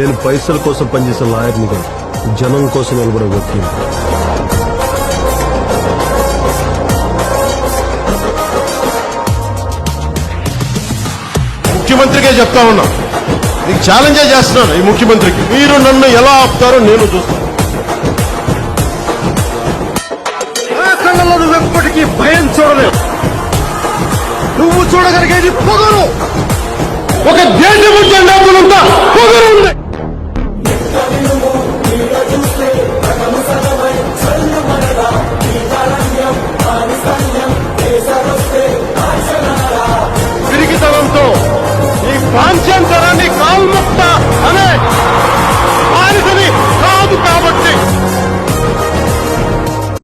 నేను పైసల కోసం పనిచేసే లాయర్ని కాదు, జనం కోసం నిలబడే వకీలు. ముఖ్యమంత్రికే చెప్తా ఉన్నా, నీకు ఛాలెంజే చేస్తున్నాను ఈ ముఖ్యమంత్రికి. మీరు నన్ను ఎలా ఆపుతారో నేను చూస్తాను. నువ్వు ఎప్పటికీ భయం చూడలేవు. నువ్వు చూడగలిగేది పొగరు. ఒక దేశం జెండా పొగరు ఉంది.